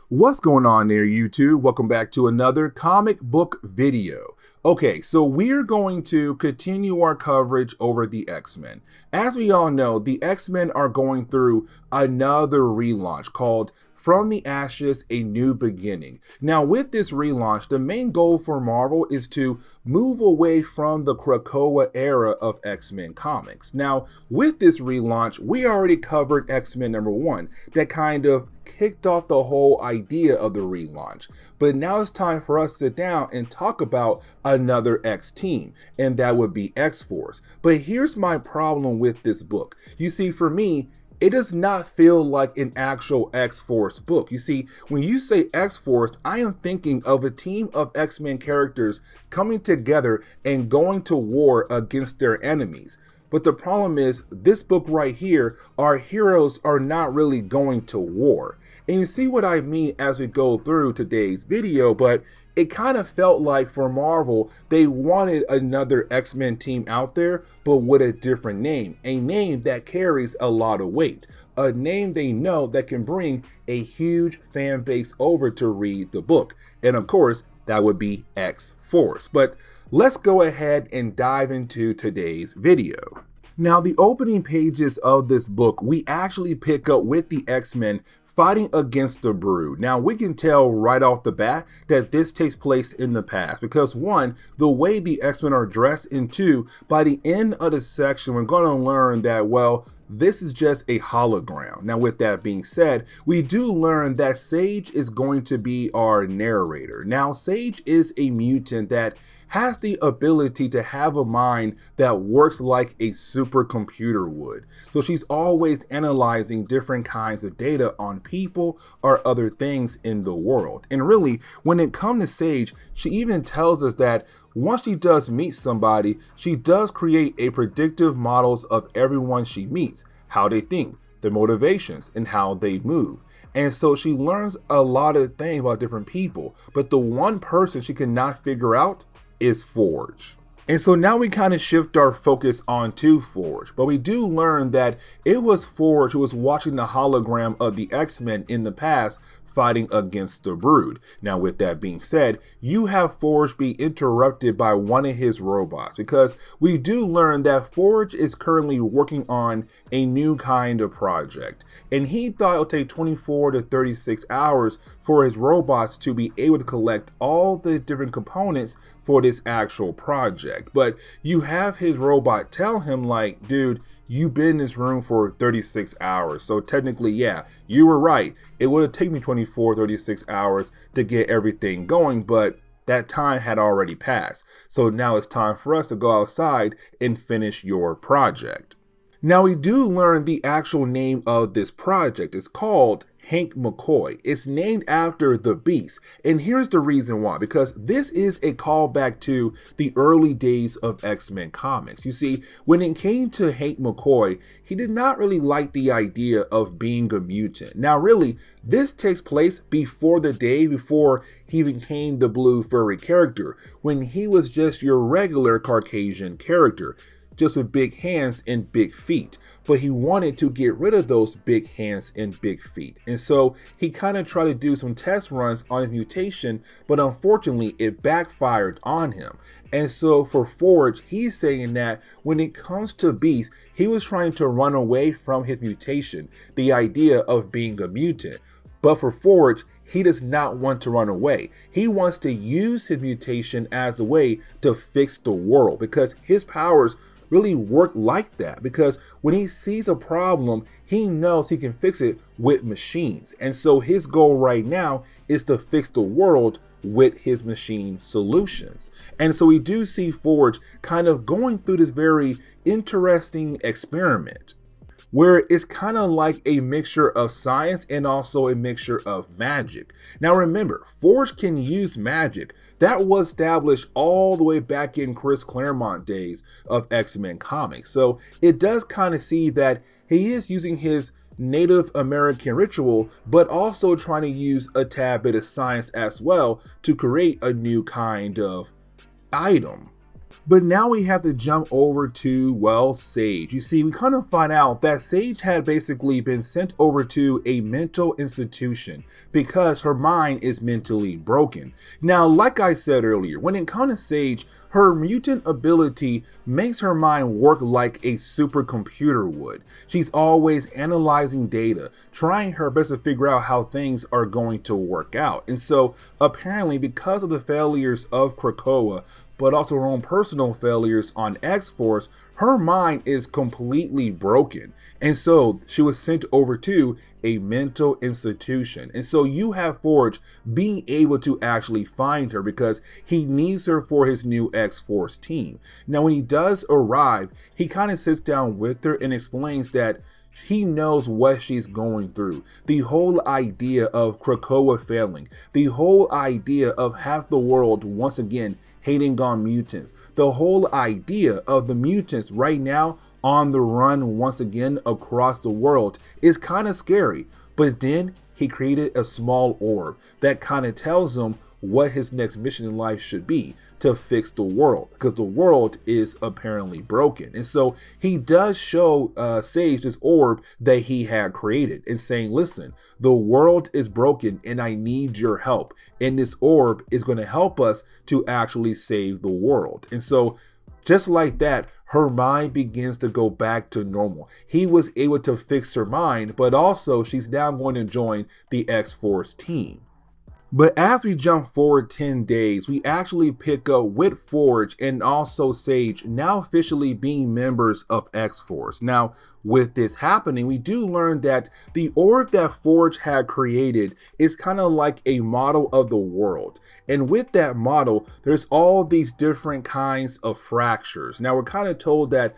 What's going on there, YouTube? Welcome back to another comic book video. Okay, so we're going to continue our coverage over the X-Men. As we all know, the X-Men are going through another relaunch called From the Ashes, A New Beginning. Now, with this relaunch, the main goal for Marvel is to move away from the Krakoa era of X-Men comics. Now, with this relaunch, we already covered X-Men #1 that kind of kicked off the whole idea of the relaunch. But now it's time for us to sit down and talk about another X team, and that would be X-Force. But here's my problem with this book. You see, for me, it does not feel like an actual X-Force book. You see, when you say X-Force, I am thinking of a team of X-Men characters coming together and going to war against their enemies. But the problem is, this book right here, our heroes are not really going to war. And you see what I mean as we go through today's video, but it kind of felt like for Marvel, they wanted another X-Men team out there, but with a different name. A name that carries a lot of weight. A name they know that can bring a huge fan base over to read the book. And of course, that would be X-Force. But let's go ahead and dive into today's video. Now, the opening pages of this book, we actually pick up with the X-Men fighting against the Brood. Now, we can tell right off the bat that this takes place in the past because one, the way the X-Men are dressed, and two, by the end of the section, we're going to learn that, well, this is just a hologram. Now, with that being said, we do learn that Sage is going to be our narrator. Now, Sage is a mutant that has the ability to have a mind that works like a supercomputer would. So she's always analyzing different kinds of data on people or other things in the world. And really, when it comes to Sage, she even tells us that once she does meet somebody, she does create a predictive models of everyone she meets, how they think, their motivations, and how they move. And so she learns a lot of things about different people, but the one person she cannot figure out is Forge. And so now we kind of shift our focus onto Forge, but we do learn that it was Forge who was watching the hologram of the X-Men in the past fighting against the Brood. Now, with that being said, you have Forge be interrupted by one of his robots because we do learn that Forge is currently working on a new kind of project, and he thought it would take 24 to 36 hours for his robots to be able to collect all the different components for this actual project. But you have his robot tell him, like, dude, you've been in this room for 36 hours. So technically, yeah, you were right. It would have taken me 24, 36 hours to get everything going, but that time had already passed. So now it's time for us to go outside and finish your project. Now, we do learn the actual name of this project. It's called Hank McCoy. It's named after the Beast. And here's the reason why, because this is a callback to the early days of X-Men comics. You see, when it came to Hank McCoy, he did not really like the idea of being a mutant. Now, really, this takes place before the day before he became the blue furry character, when he was just your regular Caucasian character, just with big hands and big feet. But he wanted to get rid of those big hands and big feet. And so he kind of tried to do some test runs on his mutation, but unfortunately it backfired on him. And so for Forge, he's saying that when it comes to Beast, he was trying to run away from his mutation, the idea of being a mutant. But for Forge, he does not want to run away. He wants to use his mutation as a way to fix the world, because his powers really work like that, because when he sees a problem, he knows he can fix it with machines. And so his goal right now is to fix the world with his machine solutions. And so we do see Forge kind of going through this very interesting experiment, where it's kind of like a mixture of science and also a mixture of magic. Now remember, Forge can use magic. That was established all the way back in Chris Claremont days of X-Men comics. So it does kind of see that he is using his Native American ritual, but also trying to use a tad bit of science as well to create a new kind of item. But now we have to jump over to, well, Sage. You see, we kind of find out that Sage had basically been sent over to a mental institution because her mind is mentally broken. Now, like I said earlier, when it comes to Sage, her mutant ability makes her mind work like a supercomputer would. She's always analyzing data, trying her best to figure out how things are going to work out. And so apparently, because of the failures of Krakoa, but also her own personal failures on X-Force, her mind is completely broken. And so she was sent over to a mental institution. And so you have Forge being able to actually find her because he needs her for his new X-Force team. Now, when he does arrive, he kind of sits down with her and explains that he knows what she's going through. The whole idea of Krakoa failing, the whole idea of half the world once again hating on mutants, the whole idea of the mutants right now on the run once again across the world is kind of scary. But then he created a small orb that kind of tells him what his next mission in life should be, to fix the world, because the world is apparently broken. And so he does show Sage this orb that he had created and saying, listen, the world is broken and I need your help. And this orb is going to help us to actually save the world. And so just like that, her mind begins to go back to normal. He was able to fix her mind, but also she's now going to join the X-Force team. But as we jump forward 10 days, we actually pick up with Forge and also Sage now officially being members of X-Force. Now, with this happening, we do learn that the orb that Forge had created is kind of like a model of the world. And with that model, there's all these different kinds of fractures. Now, we're kind of told that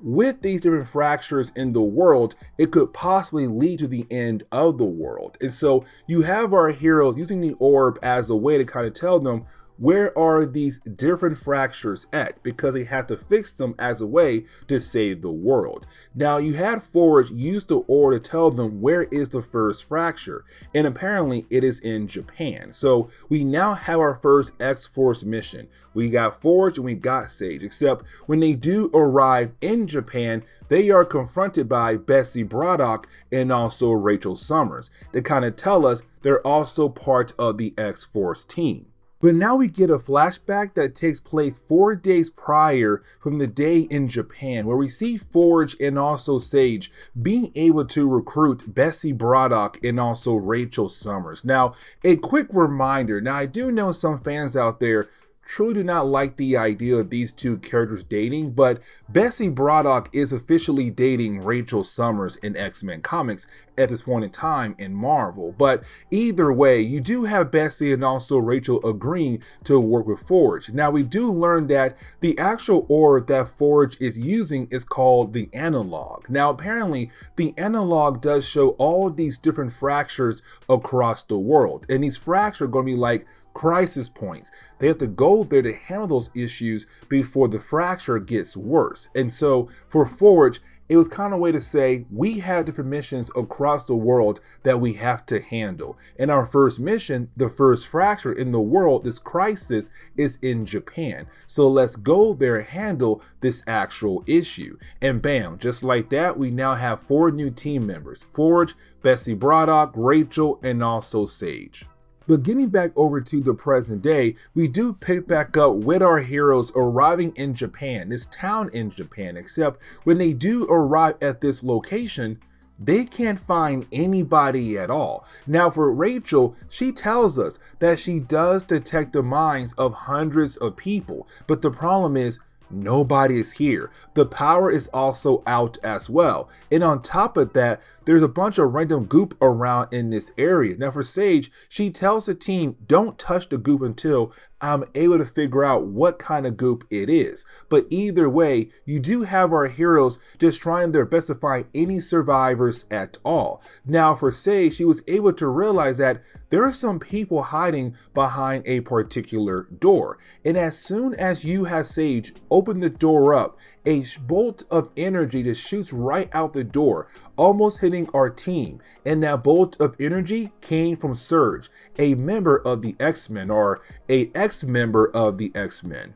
with these different fractures in the world, it could possibly lead to the end of the world. And so you have our heroes using the orb as a way to kind of tell them, where are these different fractures at? Because they have to fix them as a way to save the world. Now, you had Forge use the orb to tell them where is the first fracture, and apparently it is in Japan. So we now have our first X-Force mission. We got Forge and we got Sage, except when they do arrive in Japan, they are confronted by Betsy Braddock and also Rachel Summers. They kind of tell us they're also part of the X-Force team. But now we get a flashback that takes place 4 days prior from the day in Japan, where we see Forge and also Sage being able to recruit Betsy Braddock and also Rachel Summers. Now, a quick reminder, now I do know some fans out there truly do not like the idea of these two characters dating, but Betsy Braddock is officially dating Rachel Summers in X-Men comics at this point in time in Marvel. But either way, you do have Betsy and also Rachel agreeing to work with Forge. Now, we do learn that the actual orb that Forge is using is called the Analog. Now, apparently, the Analog does show all these different fractures across the world, and these fractures are going to be like crisis points. They have to go there to handle those issues before the fracture gets worse. And so for Forge, it was kind of a way to say, we have different missions across the world that we have to handle. And our first mission, the first fracture in the world, this crisis, is in Japan. So let's go there and handle this actual issue. And bam, just like that, we now have 4 new team members: Forge, Betsy Braddock, Rachel, and also Sage. But getting back over to the present day, we do pick back up with our heroes arriving in Japan, this town in Japan, except when they do arrive at this location, they can't find anybody at all. Now for Rachel, she tells us that she does detect the minds of hundreds of people, but the problem is, nobody is here. The power is also out as well. And on top of that, there's a bunch of random goop around in this area. Now for Sage, she tells the team, don't touch the goop until I'm able to figure out what kind of goop it is. But either way, you do have our heroes just trying their best to find any survivors at all. Now for Sage, she was able to realize that there are some people hiding behind a particular door. And as soon as you have Sage open the door up, a bolt of energy just shoots right out the door, almost hitting our team. And that bolt of energy came from Surge, a member of the X-Men, or a ex-member of the X-Men.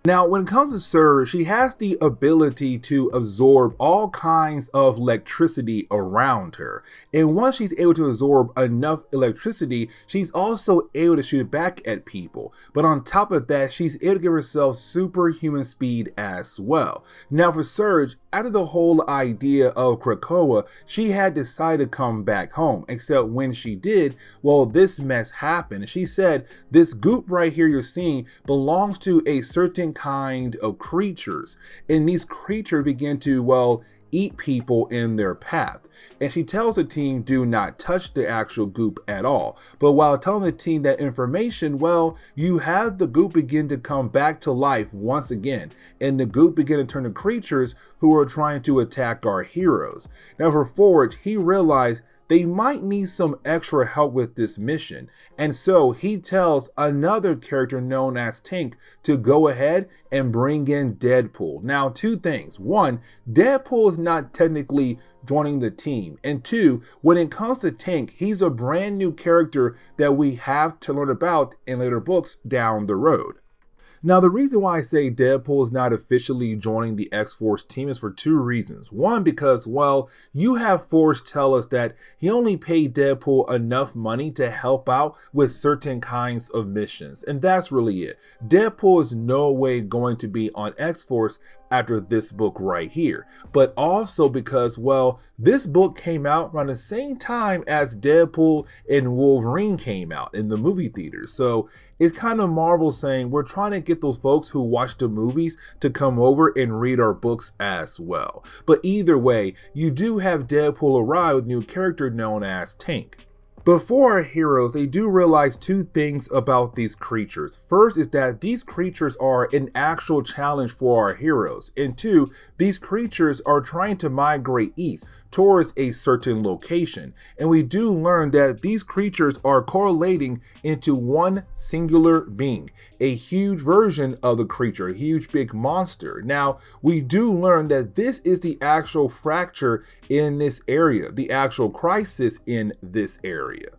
Now, when it comes to Surge, she has the ability to absorb all kinds of electricity around her. And once she's able to absorb enough electricity, she's also able to shoot it back at people. But on top of that, she's able to give herself superhuman speed as well. Now, for Surge, after the whole idea of Krakoa, she had decided to come back home. Except when she did, well, this mess happened. She said, this goop right here you're seeing belongs to a certain kind of creatures, and these creatures begin to, well, eat people in their path. And she tells the team do not touch the actual goop at all. But while telling the team that information, well, you have the goop begin to come back to life once again, and the goop begin to turn to creatures who are trying to attack our heroes. Now for Forge, he realized they might need some extra help with this mission, and so he tells another character known as Tank to go ahead and bring in Deadpool. Now, two things. One, Deadpool is not technically joining the team, and two, when it comes to Tank, he's a brand new character that we have to learn about in later books down the road. Now, the reason why I say Deadpool is not officially joining the X-Force team is for two reasons. One, because, well, you have Force tell us that he only paid Deadpool enough money to help out with certain kinds of missions, and that's really it. Deadpool is no way going to be on X-Force after this book right here, but also because, well, this book came out around the same time as Deadpool and Wolverine came out in the movie theaters. So it's kind of Marvel saying we're trying to get those folks who watch the movies to come over and read our books as well. But either way, you do have Deadpool arrive with a new character known as Tank. But for our heroes, they do realize two things about these creatures. First is that these creatures are an actual challenge for our heroes. And two, these creatures are trying to migrate east towards a certain location. And we do learn that these creatures are correlating into one singular being, a huge version of the creature, a huge big monster. Now, we do learn that this is the actual fracture in this area, the actual crisis in this area.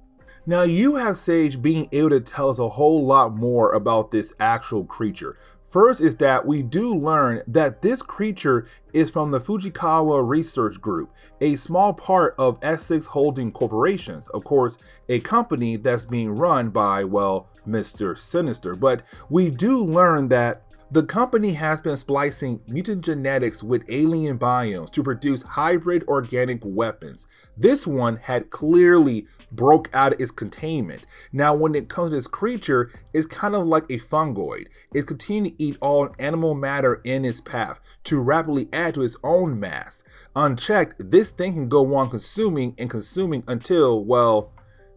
Now, you have Sage being able to tell us a whole lot more about this actual creature. First is that we do learn that this creature is from the Fujikawa Research Group, a small part of Essex Holding Corporations, of course, a company that's being run by, well, Mr. Sinister. But we do learn that the company has been splicing mutant genetics with alien biomes to produce hybrid organic weapons. This one had clearly broke out of its containment. Now, when it comes to this creature, it's kind of like a fungoid. It's continuing to eat all animal matter in its path to rapidly add to its own mass. Unchecked, this thing can go on consuming and consuming until, well,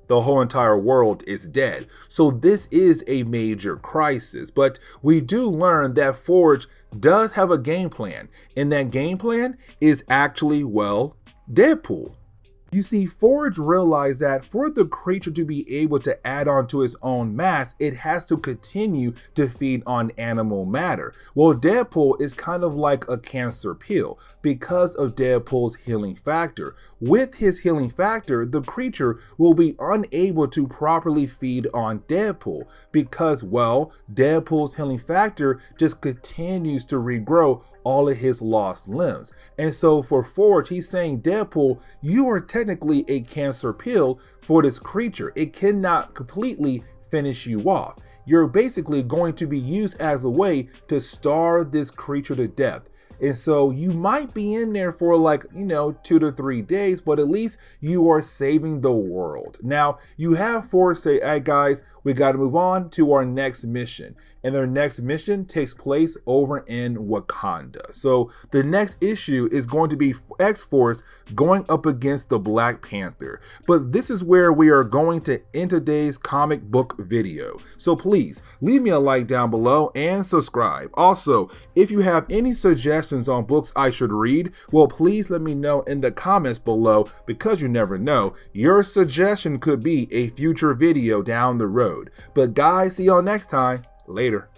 the whole entire world is dead. So this is a major crisis, but we do learn that Forge does have a game plan, and that game plan is actually, well, Deadpool. You see, Forge realized that for the creature to be able to add on to its own mass, it has to continue to feed on animal matter. Well, Deadpool is kind of like a cancer pill because of Deadpool's healing factor. With his healing factor, the creature will be unable to properly feed on Deadpool because, well, Deadpool's healing factor just continues to regrow all of his lost limbs. And so for Forge, he's saying, Deadpool, you are technically a cancer pill for this creature. It cannot completely finish you off. You're basically going to be used as a way to starve this creature to death. And so you might be in there for like, 2 to 3 days, but at least you are saving the world. Now, you have Forge say, hey guys, we got to move on to our next mission. And their next mission takes place over in Wakanda. So the next issue is going to be X-Force going up against the Black Panther. But this is where we are going to end today's comic book video. So please leave me a like down below and subscribe. Also, if you have any suggestions on books I should read, well, please let me know in the comments below, because you never know, your suggestion could be a future video down the road. But guys, see y'all next time. Later.